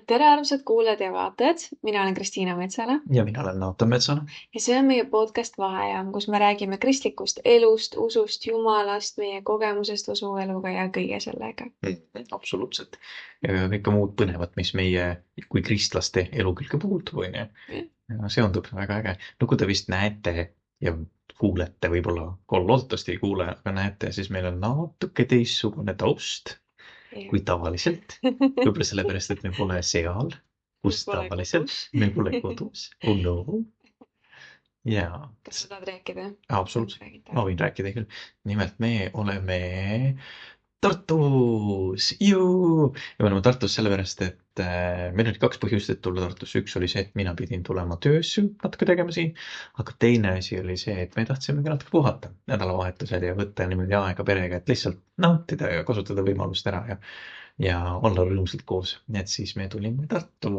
Tere armsad kuulajad ja vaatajad, mina olen Kristiina Metsala Ja mina olen Naatan Metsana. ja see on meie podcast Vaheaja, kus me räägime kristlikust elust, usust, jumalast, meie kogemusest usueluga ja kõige sellega. Absoluutselt. Ja kõike muud põnevat, mis meie kui kristlaste elu külge puutub, on ju. Ja seondub väga äge. No kui te vist näete ja kuulete, võib-olla loodetavasti ei kuule, aga näete, siis meil on natuke teistsugune taust kui tavaliselt. Võib-olla sellepärast, et me pole seal, kus tavaliselt. Me pole kodus. Oh no. Jaa. Kas sa tahad rääkida? Absoluutselt. Ma võin rääkida küll. Nimelt me oleme Tartus. Juu! Ja me oleme Tartus sellepärast, et meil oli kaks põhjust, et tulla Tartusse. Üks oli see, et mina pidin tulema töös natuke tegema siin. Aga teine asi oli see, et me tahtsimegi natuke puhata nädalavahetusel ja võtta niimoodi aega perega, et lihtsalt nautida ja kasutada võimalust ära ja olla rõõmsalt koos. Nii et siis me tulime Tartu.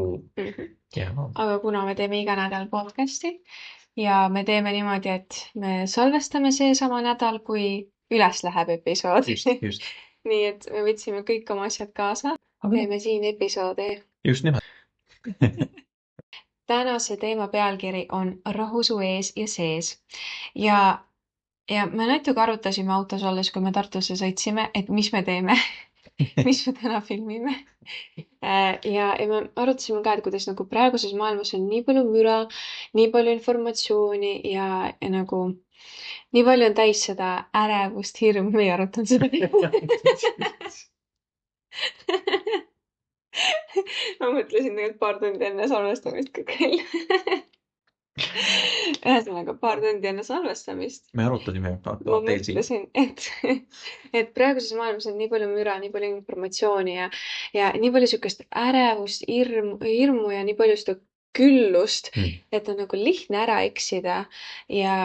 Ja Aga kuna me teeme iga nädal podcasti ja me teeme niimoodi, et me salvestame seesama nädal, kui üles läheb episood. just. Nii et me võtsime kõik oma asjad kaasa. Teeme siin episoodi. Just nimelt. Tänase teema pealkiri on rahu su ees ja sees. Ja me natuke arutasime autos olles, kui me Tartusse sõitsime, et mis me teeme, mis me täna filmime. Ja me arutasime ka, et kuidas nagu praeguses maailmas on nii palju müra, nii palju informatsiooni ja nagu nii palju on täis seda ärevust, hirmu, me ei arutanud seda. Ma mõtlesin tegelikult paar tundi enne salvestamist kõik välja. Ühesõnaga paar tundi enne salvestamist. Me arutasime Ma mõtlesin, et praeguses maailmas on nii palju müra, nii palju informatsiooni ja nii palju sihukest ärevust, hirmu ja nii palju seda küllust, et on nagu lihtne ära eksida ja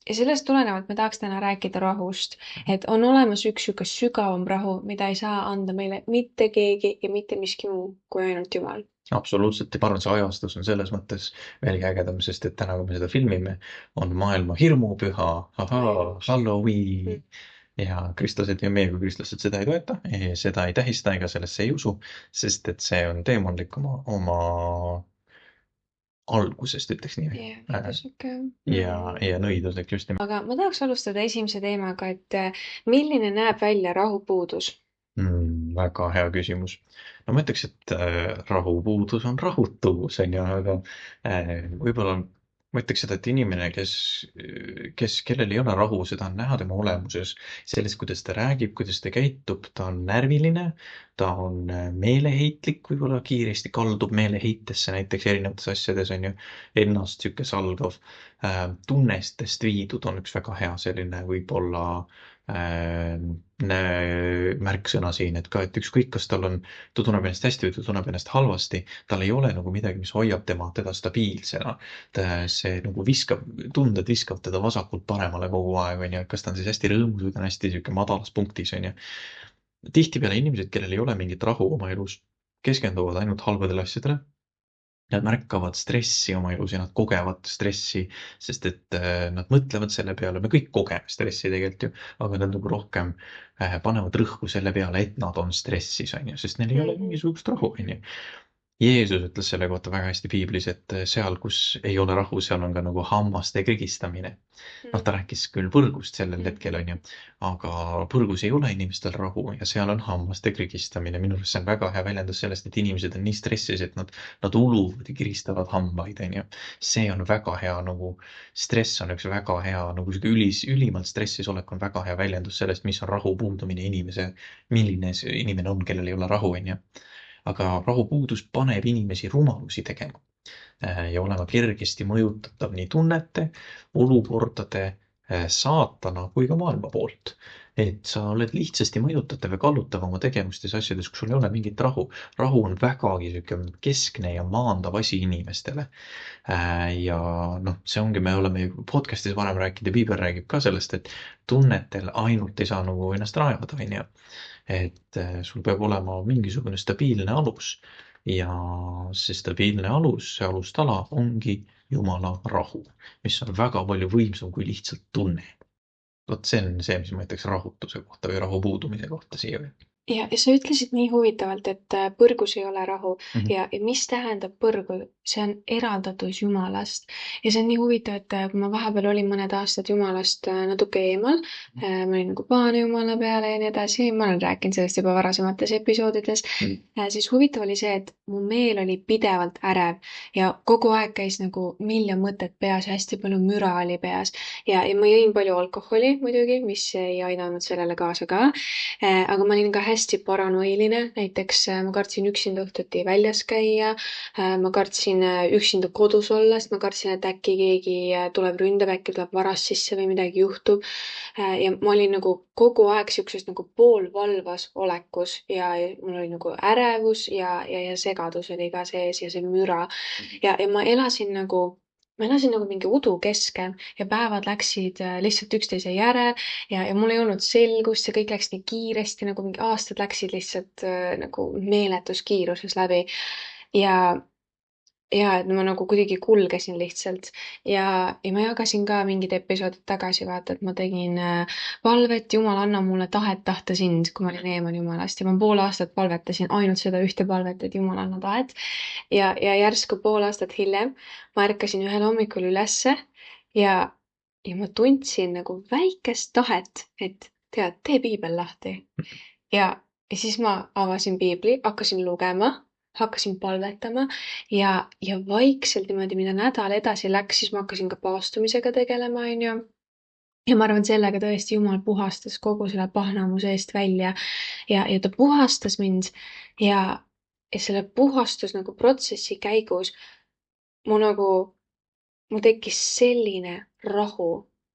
sellest tulenevalt me tahaks täna rääkida rahust, et on olemas üks sihuke sügavam rahu, mida ei saa anda meile mitte keegi ja mitte miski muu kui ainult Jumal. Absoluutselt, ja ma arvan, see ajastus on selles mõttes veelgi ägedam, sest et täna, kui me seda filmime, on maailma hirmupüha, Halloween ja kristlased ja meie kui kristlased seda ei toeta, seda ei tähista ega sellesse ei usu, sest et see on teemantlik oma algusest, ütleks nii. Ja nõiduslik just nimelt. Aga ma tahaks alustada esimese teemaga, et milline näeb välja rahupuudus? Väga hea küsimus. No ma ütleks, et rahupuudus on rahutus, on ju, aga võib-olla ma ütleks seda, et inimene, kellel ei ole rahu, seda on näha tema olemuses, selles, kuidas ta räägib, kuidas ta käitub, ta on närviline, ta on meeleheitlik, võib-olla kiiresti kaldub meeleheitesse näiteks erinevates asjades, on ju, ennast sihuke salgav, tunnestest viidud on üks väga hea selline võib-olla märksõna siin, et ka, et ükskõik, kas ta tunneb ennast hästi või ta tunneb ennast halvasti, tal ei ole nagu midagi, mis hoiab teda stabiilsena. See nagu tunded viskab teda vasakult paremale kogu aeg, on ju, kas ta on siis hästi rõõmus või ta on hästi sihuke madalas punktis, on ju. Tihtipeale inimesed, kellel ei ole mingit rahu oma elus, keskenduvad ainult halbadele asjadele. Nad märkavad stressi oma elus ja nad kogevad stressi, sest et nad mõtlevad selle peale, me kõik kogeme stressi tegelikult ju, aga nad nagu rohkem panevad rõhku selle peale, et nad on stressis, on ju, sest neil ei ole mingisugust rahu, on ju. Jeesus ütles selle kohta väga hästi piiblis, et seal, kus ei ole rahu, seal on ka nagu hammaste kõgistamine. Ta rääkis küll põrgust sellel hetkel, on ju, aga põrgus ei ole inimestel rahu ja seal on hammaste kõgistamine. Minu arust see on väga hea väljendus sellest, et inimesed on nii stressis, et nad uluvad ja kiristavad hambaid, on ju. See on väga hea, nagu stress on üks väga hea, nagu ülimalt stressis olek on väga hea väljendus sellest, mis on rahu puudumine milline see inimene on, kellel ei ole rahu, on ju. Aga rahupuudus paneb inimesi rumalusi tegema ja olema kergesti mõjutatav nii tunnete, olukordade, saatana kui ka maailma poolt. Et sa oled lihtsasti mõjutatav ja kallutav oma tegevustes asjades, kus sul ei ole mingit rahu. Rahu on vägagi keskne ja maandav asi inimestele. Ja see ongi, me oleme podcastis varem rääkinud ja Piibel räägib ka sellest, et tunnetel ainult ei saa nagu ennast rajada, on ju. Et sul peab olema mingisugune stabiilne alus ja see stabiilne alus, see alustala ongi Jumala rahu, mis on väga palju võimsam kui lihtsalt tunne. Vot see on see, mis ma ütleks rahutuse kohta või rahu puudumise kohta siia. Ja sa ütlesid nii huvitavalt, et põrgus ei ole rahu Mhm. ja mis tähendab põrgu? See on eraldatus Jumalast. Ja see on nii huvitav, et kui ma vahepeal olin mõned aastad Jumalast natuke eemal, ma olin nagu pahane Jumala peale ja nii edasi, ma olen rääkinud sellest juba varasemates episoodides, siis huvitav oli see, et mu meel oli pidevalt ärev ja kogu aeg käis nagu miljon mõtet peas ja hästi palju müra oli peas. Ja ma jõin palju alkoholi muidugi, mis ei aidanud sellele kaasa ka. Aga ma olin ka hästi paranoiline, näiteks ma kartsin üksinda õhtuti väljas käia, ma kartsin üksinda kodus olla, sest ma kartsin, et äkki keegi tuleb ründab, äkki tuleb varas sisse või midagi juhtub. Ja ma olin nagu kogu aeg siukses nagu poolvalvas olekus ja mul oli nagu ärevus ja segadus oli ka sees ja see müra. Ja ma elasin nagu mingi udu keskel ja päevad läksid lihtsalt üksteise järel ja mul ei olnud selgust, see kõik läks nii kiiresti, nagu mingi aastad läksid lihtsalt nagu meeletus kiiruses läbi. Ja et ma nagu kuidagi kulgesin lihtsalt ja ma jagasin ka mingid episoodid tagasi, vaata, et ma tegin palvet, Jumal, anna mulle tahet tahta sind, kui ma olin eemal Jumalast ja ma pool aastat palvetasin ainult seda ühte palvet, et Jumal, anna tahet. Ja järsku pool aastat hiljem ma ärkasin ühel hommikul ülesse ja, ja ma tundsin nagu väikest tahet, et tead, tee piibel lahti. Ja, ja siis ma avasin piibli, hakkasin lugema, hakkasin palvetama ja vaikselt niimoodi, mida nädal edasi läks, siis ma hakkasin ka paastumisega tegelema, onju. Ja ma arvan, et sellega tõesti Jumal puhastas kogu selle pahna mu seest välja ja ta puhastas mind ja, ja selle puhastus nagu protsessi käigus mu nagu, mul tekkis selline rahu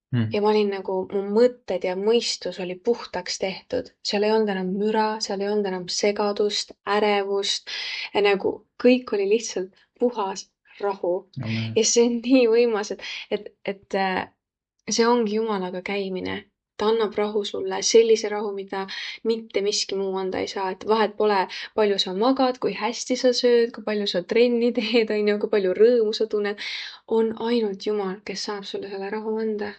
Mhm. ja ma olin nagu, mu mõtted ja mõistus oli puhtaks tehtud. Seal ei olnud enam müra, seal ei olnud enam segadust, ärevust ja nagu kõik oli lihtsalt puhas rahu. Amen. Ja see on nii võimas, et see ongi Jumalaga käimine. Ta annab rahu sulle, sellise rahu, mida mitte miski muu anda ei saa, et vahet pole, palju sa magad, kui hästi sa sööd, kui palju sa trenni teed, onju, kui palju rõõmu sa tunned. On ainult Jumal, kes saab sulle selle rahu anda.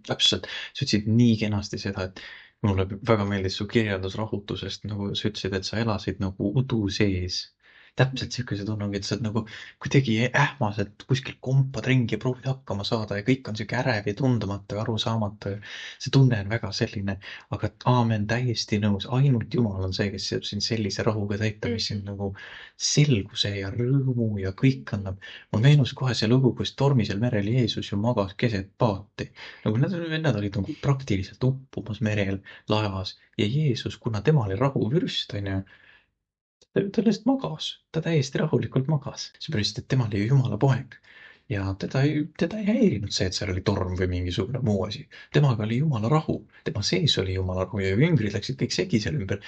Täpselt, sa ütlesid nii kenasti seda, et mulle väga meeldis su kirjeldus rahutusest, nagu sa ütlesid, et sa elasid nagu udu sees. täpselt siuke see tunne ongi, et sa oled nagu kuidagi ähmaselt kuskil kompad ringi ja proovid hakkama saada ja kõik on siuke ärev ja tundmatu ja arusaamatu. see tunne on väga selline, aga aamen, täiesti nõus, ainult Jumal on see, kes saab sind sellise rahuga täita, mis sind nagu selguse ja rõõmu ja kõik annab. mul meenus kohe see lugu, kus tormisel merel Jeesus ju magas keset paati. Nagu need vennad olid nagu praktiliselt uppumas merel laevas ja Jeesus, kuna tema oli rahuvürst, onju, ta lihtsalt magas, ta täiesti rahulikult magas, seepärast et tema oli ju Jumala poeg. Ja teda ei häirinud see, et seal oli torm või mingisugune muu asi. Temaga oli Jumala rahu, tema sees oli Jumala rahu ja jüngrid läksid kõik segi seal ümber.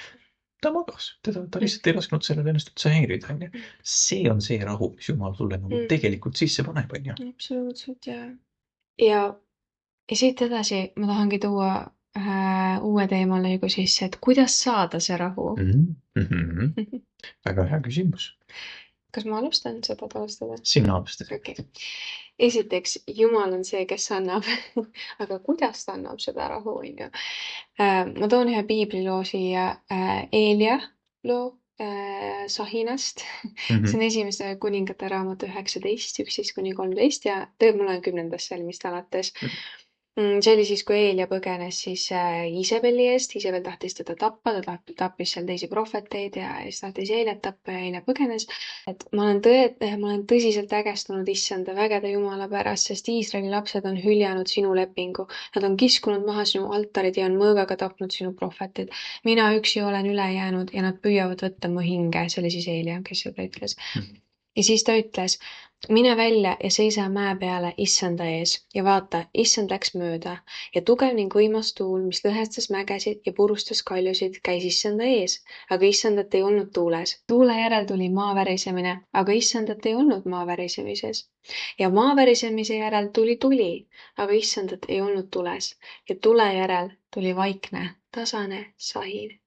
Ta magas, ta lihtsalt ei lasknud sellel ennast üldse häirida, onju. See on see rahu, mis Jumal sulle nagu tegelikult sisse paneb, onju. Absoluutselt ja ja siit edasi ma tahangi tuua ühe uue teemalõigu sisse, et kuidas saada see rahu. Väga hea küsimus. Kas ma alustan, sa tahad alustada? Sina alustasid. Okei. Esiteks, Jumal on see, kes annab, aga kuidas ta annab seda rahu, onju. Ma toon ühe piibliloo siia, Eelia loo Sahinast. See on esimese kuningate raamatu 19, 11-13 ja ma loen 10. salmist alates. See oli siis, kui Eelia põgenes siis Iisabeli eest. Iisabel tahtis teda tappa, ta tappis seal teisi prohveteid ja siis tahtis Eeliat tappa ja Eelia põgenes. Et ma olen tõsiselt ägestunud issanda vägede Jumala pärast, sest Iisraeli lapsed on hüljanud sinu lepingu. Nad on kiskunud maha sinu altarid ja on mõõgaga tapnud sinu prohvetid. Mina üksi olen üle jäänud ja nad püüavad võtta mu hinge. See oli siis Eelia, kes seda ütles. Ja siis ta ütles, mine välja ja seisa mäe peale issanda ees ja vaata, issand läks mööda ja tugev ning võimas tuul, mis lõhestas mägesid ja purustas kaljusid, käis issanda ees, aga issandat ei olnud tuules. Tuule järel tuli maa värisemine, aga issandat ei olnud maa värisemises. Ja maa värisemise järel tuli tuli, aga issandat ei olnud tules ja tule järel tuli vaikne, tasane sahin.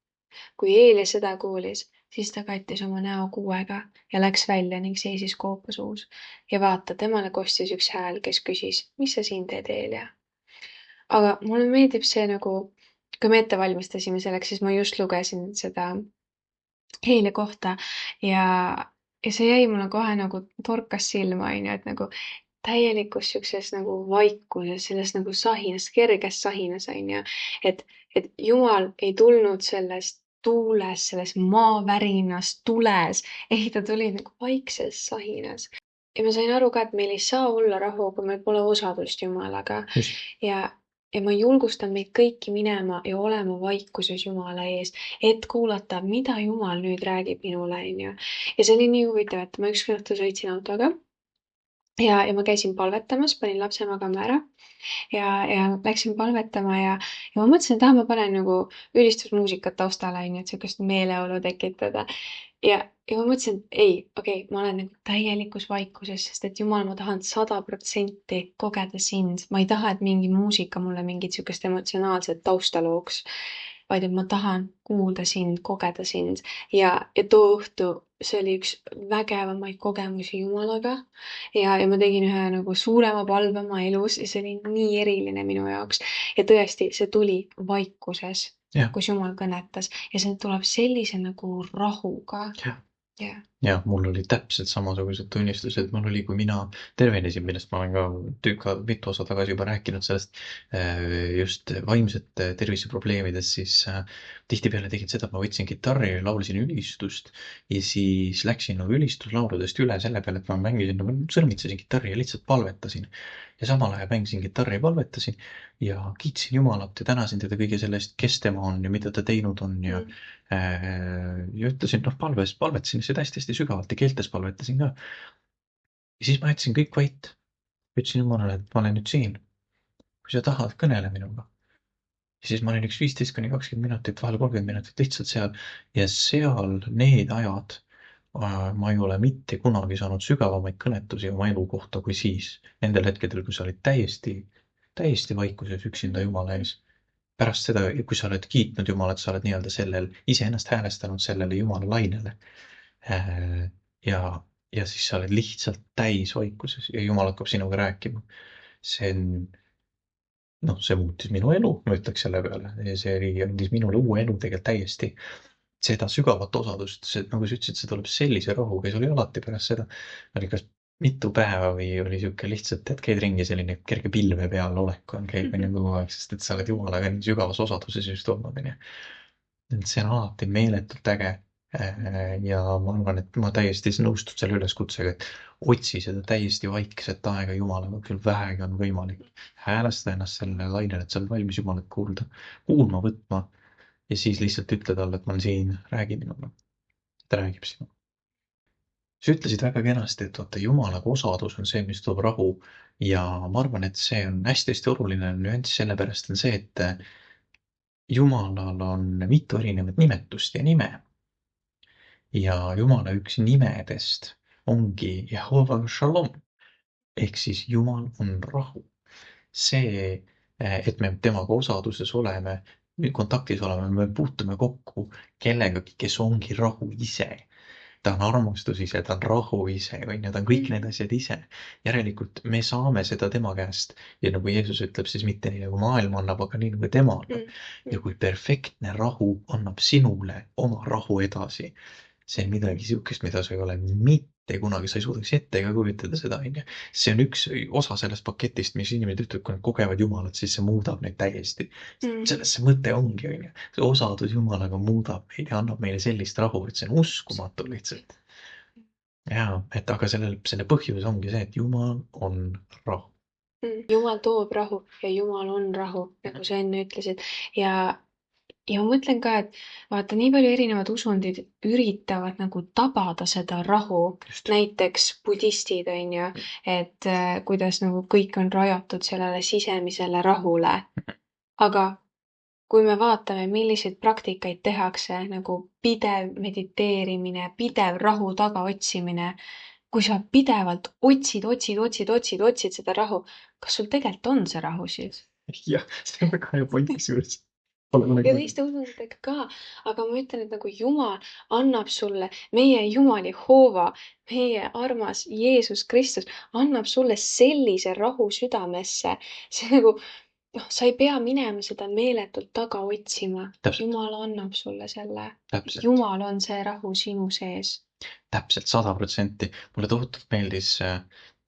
Kui Eelia seda kuulis, siis ta kattis oma näo kuuega ja läks välja ning seisis koopa suus. Ja vaata, temale kostis üks hääl, kes küsis, mis sa siin teed, Eelia? Aga mulle meeldib see nagu kui me ette valmistasime selleks, siis ma just lugesin seda Heili kohta ja, ja see jäi mulle kohe nagu torkas silma, onju, et nagu täielikus siukses nagu vaikuses, selles nagu sahinas, kerges sahinas, onju. et, et Jumal ei tulnud sellest tuules, selles maavärinas, tules, ei, ta tuli nagu vaikses sahinas. Ja ma sain aru ka, et meil ei saa olla rahu, kui meil pole osadust Jumalaga. Just. Ja ma julgustan meid kõiki minema ja olema vaikuses Jumala ees, et kuulata, mida Jumal nüüd räägib minule, onju. Ja see oli nii huvitav, et ma ükskord õhtul sõitsin autoga ja ma käisin palvetamas, panin lapse magama ära ja läksin palvetama ja ma mõtlesin, et ma panen nagu ülistusmuusikat taustale, onju, et siukest meeleolu tekitada. Ja ma mõtlesin, et ei, okei, ma olen nagu täielikus vaikuses, sest et Jumal, ma tahan 100% kogeda sind. Ma ei taha, et mingi muusika mulle mingit siukest emotsionaalset tausta looks, vaid et ma tahan kuulda sind, kogeda sind. Ja too õhtu see oli üks vägevamaid kogemusi Jumalaga ja ma tegin ühe nagu suurema palve oma elus ja see oli nii eriline minu jaoks. Ja tõesti, see tuli vaikuses, jah, kus Jumal kõnetas ja see tuleb sellise nagu rahuga. jah. jah. Ja mul olid täpselt samasugused tunnistused, mul oli, kui mina tervenesin, millest ma olen ka mitu osa tagasi juba rääkinud sellest just vaimsete terviseprobleemidest, siis tihtipeale tegin seda, et ma võtsin kitarri ja laulsin ülistust ja siis läksin nagu ülistuslauludest üle selle peale, et ma mängisin, nagu sõrmitsesin kitarri ja lihtsalt palvetasin. Ja samal ajal mängisin kitarri ja palvetasin ja kiitsin Jumalat ja tänasin teda kõige selle eest, kes tema on ja mida ta teinud on ja ja ütlesin, palvetasin lihtsalt hästi-hästi sügavalt ja keeltes palvetasin ka. Ja siis ma jätsin kõik vait. Ütlesin Jumalale, et ma olen nüüd siin. Kui sa tahad, kõnele minuga. Ja siis ma olin üks 15–20 minutit, vahel 30 minutit lihtsalt seal. Ja seal need ajad ma ei ole mitte kunagi saanud sügavamaid kõnetusi oma elu kohta kui siis. Nendel hetkedel, kui sa olid täiesti vaikuses üksinda Jumala ees. Pärast seda, kui sa oled kiitnud Jumalat, sa oled nii-öelda sellel iseennast häälestanud sellele Jumala lainele. Ja siis sa oled lihtsalt täis vaikuses ja Jumal hakkab sinuga rääkima. See muutis minu elu, ma ütleks selle peale. Ja see andis minule uue elu tegelikult täiesti. Seda sügavat osadust, nagu sa ütlesid, see tuleb sellise rahuga ja see oli alati pärast seda. Oli kas mitu päeva või oli siuke lihtsalt, et käid ringi selline kerge pilve peal olek on käib kogu aeg, sest et sa oled Jumalaga nii sügavas osaduses just olnud. Et see on alati meeletult äge. Ja ma arvan, et ma täiesti nõustun selle üleskutsega, et otsi seda täiesti vaikset aega Jumalaga, küll vähegi on võimalik. Häälesta ennast sellele lainele, et sa oled valmis Jumalat kuulma võtma ja siis lihtsalt ütle talle, et ma olen siin, räägi minuga. Ta räägib sinuga. Sa ütlesid väga kenasti, et vaata Jumalaga osadus on see, mis toob rahu ja ma arvan, et see on hästi-hästi oluline nüanss, sellepärast on see, et Jumalal on mitu erinevat nimetust ja nime. Ja Jumala üks nimedest ongi Jehova Shalom. Ehk siis Jumal on rahu. See, et me temaga osaduses oleme, kontaktis oleme, me puutume kokku kellegagi, kes ongi rahu ise. Ta on armastus ise, ta on rahu ise, ta on kõik need asjad ise. Järelikult me saame seda tema käest. Ja nagu Jeesus ütleb, siis mitte nii nagu maailm annab, aga nii nagu tema annab. Ja kui perfektne rahu annab sinule oma rahu edasi, see on midagi siukest, mida sa ei ole mitte kunagi, sa ei suudaks ette ega kujutada seda, onju. See on üks osa sellest paketist, mis inimesed ütlevad, kui nad kogevad Jumalat, siis see muudab neid täiesti. Selles see mõte ongi, onju. See osadus Jumalaga muudab meid ja annab meile sellist rahu, et see on uskumatu lihtsalt. Ja, et aga selle põhjus ongi see, et Jumal on rahu. Jumal toob rahu ja Jumal on rahu, nagu sa enne ütlesid. Ja ma mõtlen ka, et vaata, nii palju erinevad usundid üritavad nagu tabada seda rahu. Just. Näiteks budistid, onju, et kuidas nagu kõik on rajatud sellele sisemisele rahule. Aga kui me vaatame, milliseid praktikaid tehakse, nagu pidev mediteerimine, pidev rahu tagaotsimine, kui sa pidevalt otsid seda rahu, kas sul tegelikult on see rahu siis? Jah, see on väga hea point kusjuures. Ja teiste usunditega ka, aga ma ütlen, et nagu Jumal annab sulle, meie Jumal Jehova, meie armas Jeesus Kristus annab sulle sellise rahu südamesse. See nagu, sa ei pea minema seda meeletult taga otsima. Täpselt, Jumal annab sulle selle. täpselt, Jumal on see rahu sinu sees. täpselt 100%. Mulle tohutult meeldis,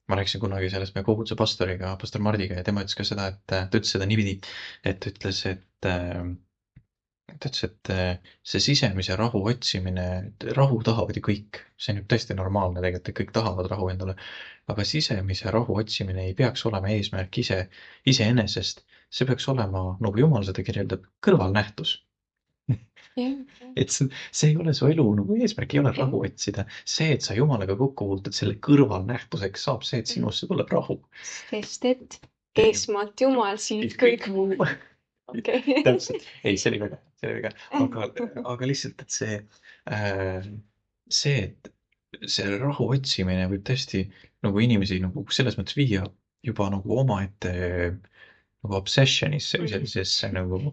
ma rääkisin kunagi sellest meie koguduse pastoriga, pastor Mardiga ja tema ütles ka seda, et ta ütles seda niipidi, et ta ütles, et see sisemise rahu otsimine, rahu tahavad ju kõik, see on ju täiesti normaalne tegelikult, et kõik tahavad rahu endale, aga sisemise rahu otsimine ei peaks olema eesmärk iseenesest, see peaks olema, nagu Jumal seda kirjeldab, kõrvalnähtus. Jah. Et see ei ole su elu nagu eesmärk, ei ole rahu otsida. See, et sa Jumalaga kokku puutud, selle kõrvalnähtuseks saab see, et sinusse tuleb rahu. Sest et esmalt Jumal, siit kõik muu. Okei. Täpselt, ei, see oli väga, aga lihtsalt, et et see rahu otsimine võib tõesti nagu inimesi nagu selles mõttes viia juba nagu omaette nagu obsessionisse või sellisesse nagu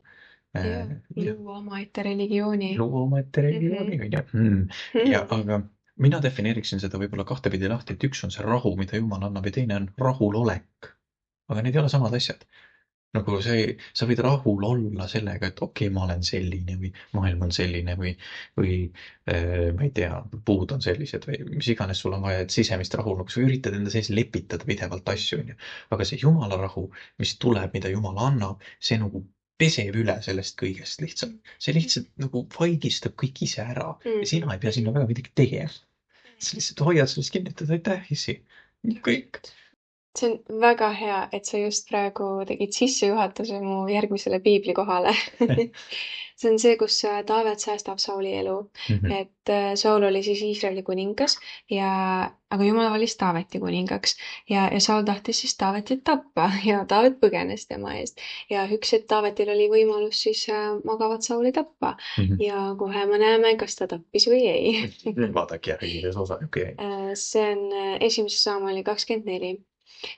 Jah, luua omaette religiooni. luua omaette religiooni, on ju. Ja aga mina defineeriksin seda võib-olla kahtepidi lahti, et üks on see rahu, mida Jumal annab ja teine on rahulolek. Aga need ei ole samad asjad. Nagu see, sa võid rahul olla sellega, et okei, ma olen selline või maailm on selline või ma ei tea, puud on sellised või mis iganes sul on vaja, et sisemist rahu, nagu sa üritad enda sees lepitada pidevalt asju, on ju. Aga see Jumala rahu, mis tuleb, mida Jumal annab, see nagu peseb üle sellest kõigest lihtsalt. See lihtsalt nagu vaigistab kõik ise ära ja sina ei pea sinna väga midagi tegema. Sa lihtsalt hoiad sellest kinni, et aitäh, issi. Kõik. See on väga hea, et sa just praegu tegid sissejuhatuse mu järgmisele piiblikohale. See on see, kus Taavet säästab Sauli elu. Et Saul oli siis Iisraeli kuningas aga Jumal valis Taaveti kuningaks ja Saul tahtis siis Taavetit tappa ja Taavet põgenes tema eest. Ja üks hetk Taavetil oli võimalus siis magavat Sauli tappa ja kohe me näeme, kas ta tappis või ei. Vaadake järgi osa, okei. See on 1. Samueli 24.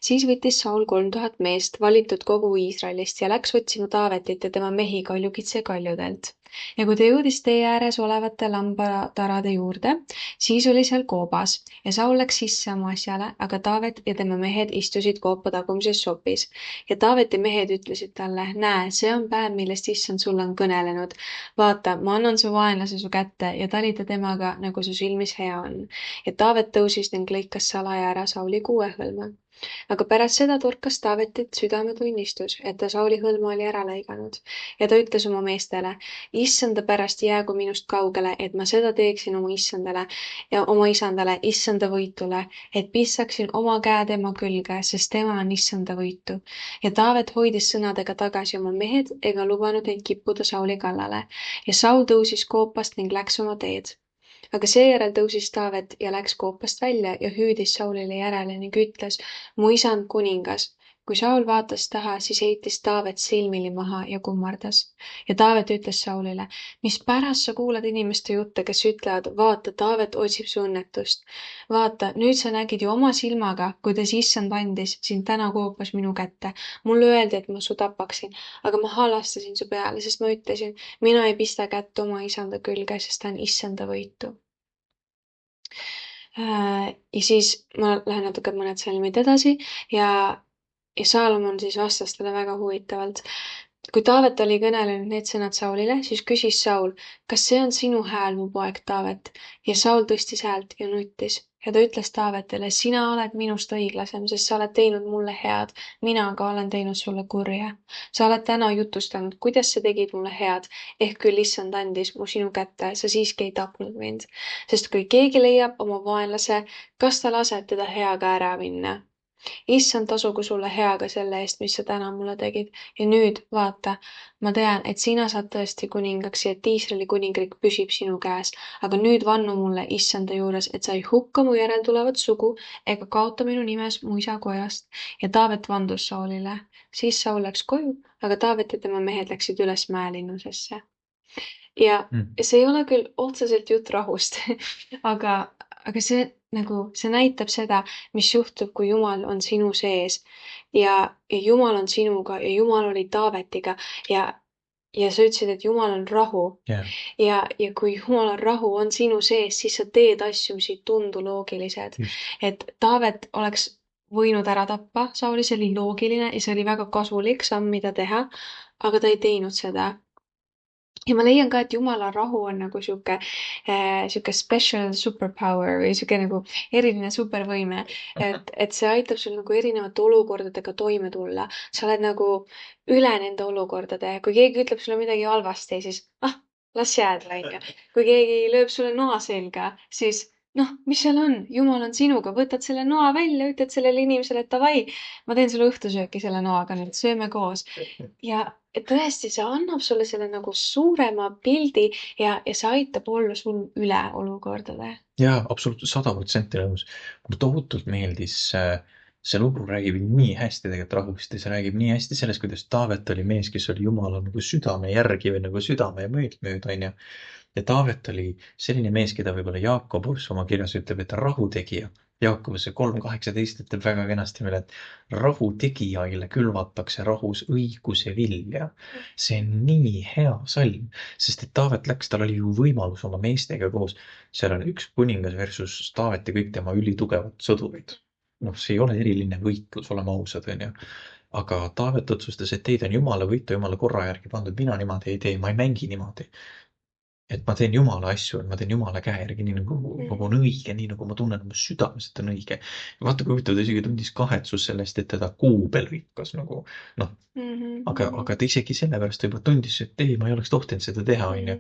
Siis võttis Saul 3000 meest valitud kogu Iisraelist ja läks otsima Taavetit ja tema mehi Kaljukitse kaljudelt. Ja kui ta jõudis tee ääres olevate lambatarade juurde, siis oli seal koobas ja Saul läks sisse oma asjale, aga Taavet ja tema mehed istusid koopa tagumises sopis. Ja Taaveti mehed ütlesid talle, näe, see on päev, millest issand sulle on kõnelenud. Vaata, ma annan su vaenlase su kätte ja talita temaga, nagu su silmis hea on. Ja Taavet tõusis ning lõikas salaja ära Sauli kuuehõlma. Aga pärast seda torkas Taavetit südametunnistus, et ta Sauli hõlma oli ära lõiganud ja ta ütles oma meestele, issanda pärast jäägu minust kaugele, et ma seda teeksin oma issandale ja oma isandale, issanda võitule, et pissaksin oma käe tema külge, sest tema on issanda võitu. Ja Taavet hoidis sõnadega tagasi oma mehed ega lubanud neid kippuda Sauli kallale ja Saul tõusis koopast ning läks oma teed. Aga seejärel tõusis Taavet ja läks koopast välja ja hüüdis Saulile järele ning ütles, mu isand kuningas. Kui Saul vaatas taha, siis heitis Taavet silmili maha ja kummardas. Ja Taavet ütles Saulile, mispärast sa kuulad inimeste jutte, kes ütlevad, vaata, Taavet otsib su õnnetust. Vaata, nüüd sa nägid ju oma silmaga, kuidas issand andis sind täna koopas minu kätte. Mulle öeldi, et ma su tapaksin, aga ma halastasin su peale, sest ma ütlesin, mina ei pista kätt oma isanda külge, sest ta on issanda võitu. Ja siis ma lähen natuke mõned salmid edasi ja Saalomon siis vastas talle väga huvitavalt. Kui Taavet oli kõnelenud need sõnad Saulile, siis küsis Saul, kas see on sinu hääl, mu poeg Taavet? Ja Saul tõstis häält ja nuttis. Ja ta ütles Taavetele, sina oled minust õiglasem, sest sa oled teinud mulle head, mina aga olen teinud sulle kurja. Sa oled täna jutustanud, kuidas sa tegid mulle head, ehk küll issand andis mu sinu kätte, sa siiski ei tapnud mind. Sest kui keegi leiab oma vaenlase, kas ta laseb teda heaga ära minna? Issand tasugu sulle heaga selle eest, mis sa täna mulle tegid. Ja nüüd, vaata, ma tean, et sina saad tõesti kuningaks ja et Iisraeli kuningriik püsib sinu käes. Aga nüüd vannu mulle issanda juures, et sa ei hukka mu järeltulevat sugu ega kaota minu nimes mu isa kojast. Ja Taavet vandus Saulile. Siis Saul läks koju, aga Taavet ja tema mehed läksid üles mäelinnusesse. Ja see ei ole küll otseselt jutt rahust, aga see näitab seda, mis juhtub, kui Jumal on sinu sees ja Jumal on sinuga ja Jumal oli Taavetiga ja sa ütlesid, et Jumal on rahu. Ja kui Jumal on rahu, on sinu sees, siis sa teed asju, mis ei tundu loogilised. Et Taavet oleks võinud ära tappa Sauli, see oli loogiline ja see oli väga kasulik samm, mida teha, aga ta ei teinud seda. Ja ma leian ka, et Jumala rahu on nagu sihuke special superpower või sihuke nagu eriline supervõime. Et see aitab sul nagu erinevate olukordadega toime tulla. Sa oled nagu üle nende olukordade. Kui keegi ütleb sulle midagi halvasti, siis las jääda, onju. Kui keegi lööb sulle noa selga, siis mis seal on? Jumal on sinuga, võtad selle noa välja, ütled sellele inimesele, et davai, ma teen sulle õhtusööki selle noaga, nüüd sööme koos. Ja tõesti, see annab sulle selle nagu suurema pildi ja see aitab olla sul üle olukordade. Jaa, absoluutselt 100% nõus. Mulle tohutult meeldis see lugu räägib nii hästi tegelikult rahust ja see räägib nii hästi sellest, kuidas Taavet oli mees, kes oli Jumala nagu südame järgi või nagu südame meeltmööda, onju. Ja Taavet oli selline mees, keda võib-olla Jaakobus oma kirjas ütleb, et rahutegija. Jaakobuse 3.18 ütleb väga kenasti meile, et rahutegijaile külvatakse rahus õiguse vilja. See on nii hea salm, sest et Taavet läks, tal oli ju võimalus oma meestega koos. Seal on üks kuningas versus Taavet ja kõik tema ülitugevad sõdurid. See ei ole eriline võitlus, oleme ausad, onju. Aga Taavet otsustas, et teid on Jumala võitu, Jumala korra järgi pandud, mina niimoodi ei tee, ma ei mängi niimoodi. Et ma teen Jumala asju, et ma teen Jumala käe järgi, nii nagu on õige, nii nagu ma tunnen oma südames, et on õige. Ja vaata, kui huvitav, ta isegi tundis kahetsus sellest, et teda kuubel rikkas nagu, aga ta isegi sellepärast ta juba tundis, et ei, ma ei oleks tohtinud seda teha, onju.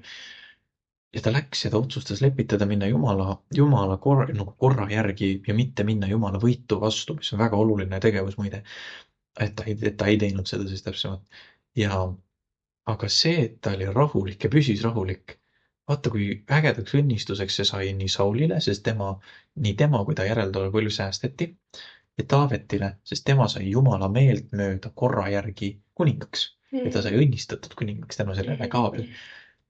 Ja ta läks ja ta otsustas lepitada minna Jumala korra järgi ja mitte minna Jumala võitu vastu, mis on väga oluline tegevus muide. Et ta ei teinud seda siis täpsemalt. Aga see, et ta oli rahulik ja püsis rahulik, vaata kui ägedaks õnnistuseks see sai nii Saulile, sest nii tema kui ta järeltule palju säästeti, ja Taavetile, sest tema sai Jumala meelt mööda korra järgi kuningaks. Ja ta sai õnnistatud kuningaks tänu sellele ka veel.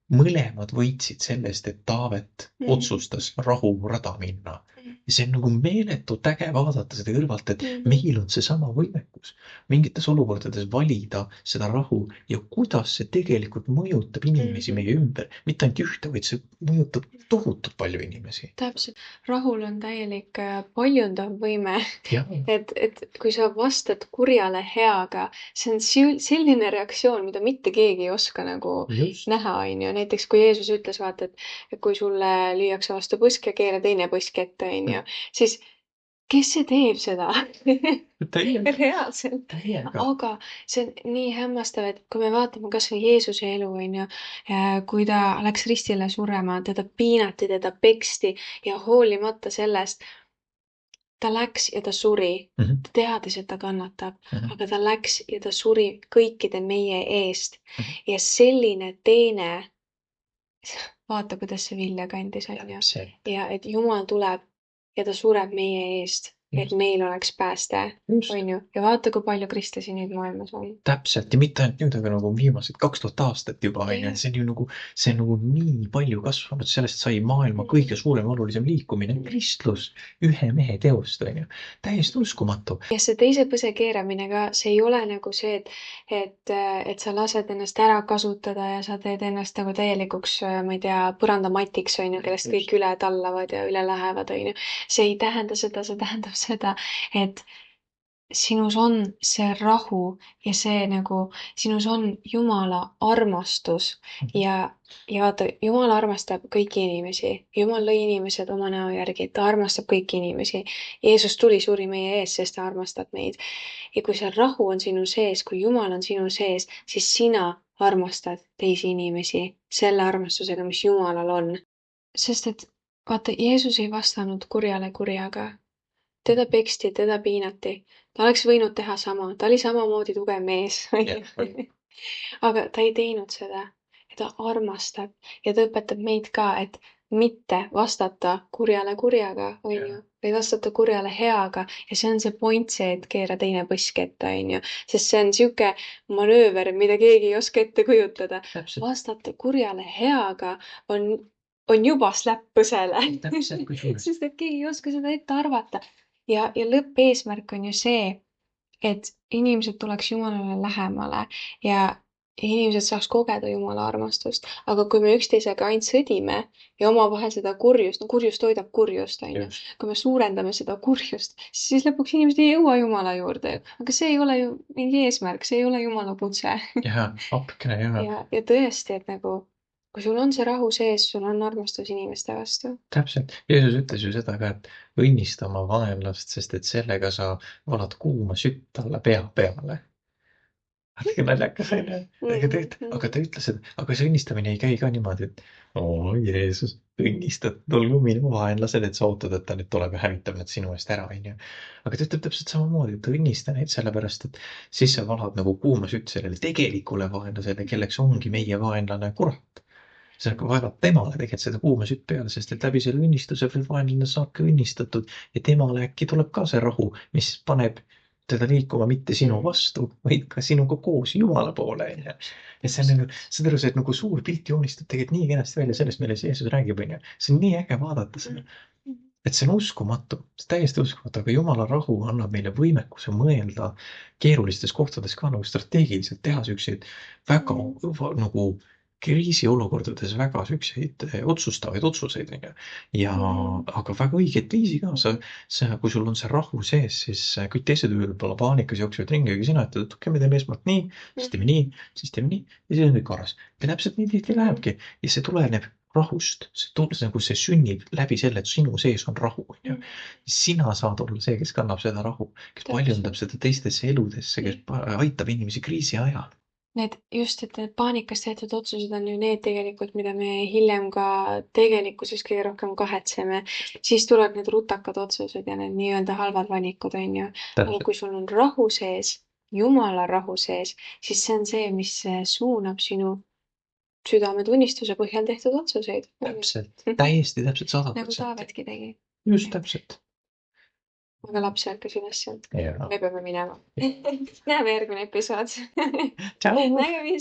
Mõlemad võitsid sellest, et Taavet otsustas rahurada minna. Ja see on nagu meeletult äge vaadata seda kõrvalt, et meil on seesama võimekus mingites olukordades valida seda rahu ja kuidas see tegelikult mõjutab inimesi meie ümber. Mitte ainult ühte, vaid see mõjutab tohutult palju inimesi. Täpselt. Rahul on täielik paljundav võime. Et kui sa vastad kurjale heaga, see on selline reaktsioon, mida mitte keegi ei oska nagu näha, onju. Näiteks kui Jeesus ütles, vaata, et kui sulle lüüakse vastu põsk ja keera teine põsk ette, onju, siis kes see teeb seda? Reaalselt. Aga see on nii hämmastav, et kui me vaatame kas või Jeesuse elu, onju, kui ta läks ristile surema, teda piinati, teda peksti ja hoolimata sellest, ta läks ja ta suri. Ta teadis, et ta kannatab, aga ta läks ja ta suri kõikide meie eest. Ja selline teene, vaata, kuidas see vilja kandis, onju. Ja et Jumal tuleb ja ta sureb meie eest, et meil oleks pääste, onju. Ja vaata, kui palju kristlasi nüüd maailmas on. Täpselt, ja mitte ainult nüüd, aga nagu viimased 2000 aastat juba, onju. See on nagu nii palju kasvanud, sellest sai maailma kõige suurem olulisem liikumine, kristlus, ühe mehe teost, onju. Täiesti uskumatu. Ja see teise põse keeramine ka, see ei ole nagu see, et sa lased ennast ära kasutada ja sa teed ennast nagu täielikuks, ma ei tea, põrandamatiks, onju, kellest kõik üle tallavad ja üle lähevad, onju. See ei tähenda seda, see tähendab seda, et sinus on see rahu ja see nagu, sinus on Jumala armastus ja vaata, Jumal armastab kõiki inimesi. Jumal lõi inimesed oma näo järgi, ta armastab kõiki inimesi. Jeesus tuli, suri meie ees, sest ta armastab meid. Ja kui see rahu on sinu sees, kui Jumal on sinu sees, siis sina armastad teisi inimesi selle armastusega, mis Jumalal on. Sest et vaata, Jeesus ei vastanud kurjale kurjaga. Teda peksti, teda piinati. Ta oleks võinud teha sama. Ta oli samamoodi tugev mees. Aga ta ei teinud seda. Ja ta armastab. Ja ta õpetab meid ka, et mitte vastata kurjale kurjaga, onju. Või vastata kurjale heaga. Ja see on see point see, et keera teine põsk ette, onju. Sest see on siuke manööver, mida keegi ei oska ette kujutada. Vastata kurjale heaga on juba släpp põsele. Sest et keegi ei oska seda ette arvata. Ja lõppeesmärk on ju see, et inimesed tuleks Jumalale lähemale ja inimesed saaks kogeda Jumala armastust, aga kui me üksteisega ainult sõdime ja omavahel seda kurjust, no kurjus toidab kurjust, on ju. Just. Kui me suurendame seda kurjust, siis lõpuks inimesed ei jõua Jumala juurde. Aga see ei ole ju mingi eesmärk, see ei ole Jumala kutse. Jah, apkene jah. Ja tõesti, et nagu, kui sul on see rahu sees, sul on armastus inimeste vastu. Täpselt. Jeesus ütles ju seda ka, et õnnista oma vaenlast, sest et sellega sa valad kuuma sütt talle pea peale. Vaadake naljakas on ju. Aga ta ütles, et aga see õnnistamine ei käi ka niimoodi, et oo Jeesus, õnnistad, olgu minu vaenlased, et sa ootad, et ta nüüd tuleb ja hävitab nad sinu eest ära, on ju. Aga ta ütleb täpselt samamoodi, et õnnista neid sellepärast, et siis sa valad nagu kuuma sütt sellele tegelikule vaenlasele, kelleks ongi meie vaenlane kurat. Sa vaelad temale tegelikult seda kuuma sütt peale, sest et läbi selle õnnistuse veel vaenlane saabki õnnistatud ja temale äkki tuleb ka see rahu, mis paneb teda liikuma mitte sinu vastu, vaid ka sinuga koos Jumala poole, on ju. Et see on nagu, saad aru, see nagu suur pilt joonistab tegelikult nii kenasti välja sellest, millest Jeesus räägib, on ju. See on nii äge vaadata seda. Et see on uskumatu, see on täiesti uskumatu, aga Jumala rahu annab meile võimekuse mõelda keerulistes kohtades ka nagu strateegiliselt teha selliseid väga nagu kriisiolukordades väga selliseid otsustavaid otsuseid, on ju. Ja aga väga õiget viisi ka, kui sul on see rahu sees, siis kõik teised võib-olla paanikas jooksevad ringi, aga sina ütled, et okei, me teeme esmalt nii, siis teeme nii ja siis on kõik korras. Ja täpselt nii tihti lähebki ja see tuleneb rahust, nagu see sünnib läbi selle, et sinu sees on rahu, on ju. Sina saad olla see, kes kannab seda rahu, kes paljundab seda teistesse eludesse, kes aitab inimesi kriisi ajal. Need just, et need paanikas tehtud otsused on ju need tegelikult, mida me hiljem ka tegelikkuses kõige rohkem kahetseme. Siis tuleb need rutakad otsused ja need nii-öelda halvad valikud, on ju. Aga kui sul on rahu sees, Jumala rahu sees, siis see on see, mis suunab sinu südametunnistuse põhjal tehtud otsuseid. Täpselt, täiesti täpselt 100%. Nagu Taavetki tegi. Just täpselt. Aga laps ärkas üles. Ja. Me peame minema. Näeme järgmine episood. Tšau! Nägemist!